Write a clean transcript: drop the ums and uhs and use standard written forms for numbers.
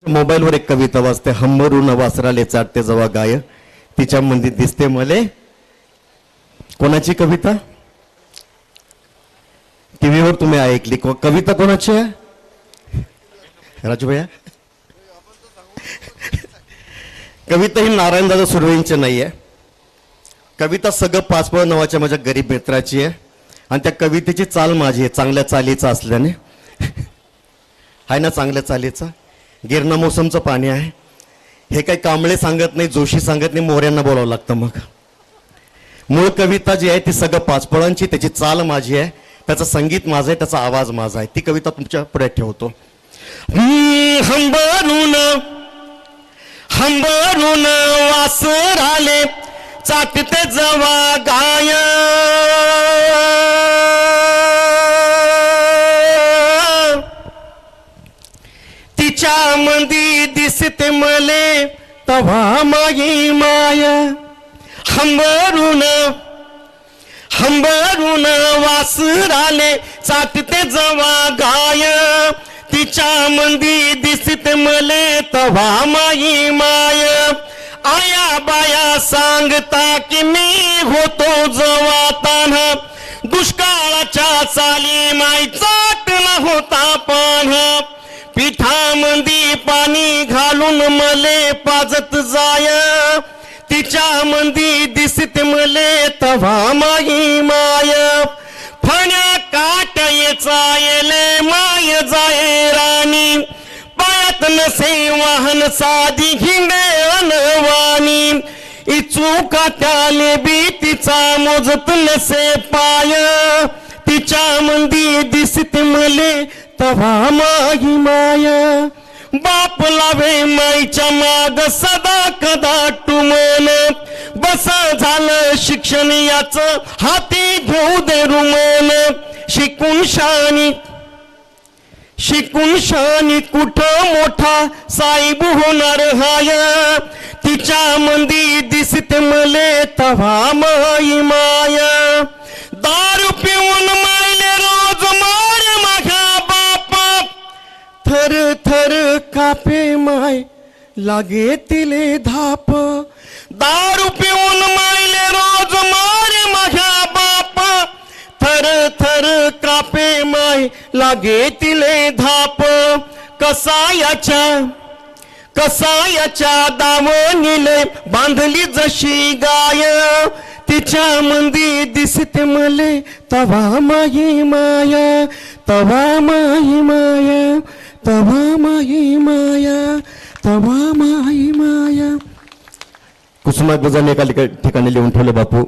मोबाईलवर एक कविता वाचते. हंबरून वासराले चाटते जवा गाय तिच्या मंदी दिसते मले. कोणाची कविता? टीव्हीवर तुम्ही ऐकली. कविता कोणाची आहे राजू भैया? कविता ही नारायणदादा सुर्वेंची नाही आहे. कविता सगळं पाचपळ नावाच्या माझ्या गरीब मित्राची आहे आणि त्या कवितेची चाल माझी आहे, चांगल्या चालीचा असल्याने. आहे ना चांगल्या चालीचा? गिरणा मोसमचं पाणी आहे. हे काही कांबळे सांगत नाही, जोशी सांगत नाही, मोऱ्यांना बोलावं लागतं. मग मूळ कविता जी आहे ती सगळं पाचपळांची, त्याची चाल माझी आहे, त्याचं संगीत माझं आहे, त्याचा आवाज माझा आहे. ती कविता तुमच्या पुढे ठेवतो. हंबरून हंबरून वासराले चाटते जवा गाय तिच्या मंदी दिसते मले तवा माई माय. हंबरून हंबरून वासराले चाटते जवा गाय तिच्या मंदी दिसते मले तवा माई माय. आया बाया सांगता की मी होतो जवा तान्हा दुष्काळाच्या चाली माई चाटला होता पान्हा. पिठामंदी पाणी घालून मले पाजत जाय तिच्या मंदी दिसते मले तवा माई माय. फण्या काटायचा येले माय जाय राणी पायात नसे वाहन साधी हिंडे अनवाणी. इचू काट्याले बी तिचा मोजत नसे पाय तिच्या मंदी दिसते मले तवा माई माया. बाप लावे माईच्या माग सदा कदा टुमन बसा झालं शिक्षण याच हाती घेऊ दे रुमन. शिकून शानी कुठं मोठा साहेब होणार हाय तिच्या मंदी दिसते मले तवा माई माया. दारू पिऊन मायले रोज मार माझ्या बापा थर थर कापे माय लागे तिले धाप. दारू पिऊन मायले रोज मार माझ्या बापा थर थर कापे माय लागे तिले धाप. कसायाच्या दावणीले बांधली जशी गाय तिच्या मंदी दिसते मले तवा माई माया. तवा माई माया, तवा माई माया, तवा माई माया. कुसुमाग्रजांनी एका ठिकाणी लिहून ठेवले बापू.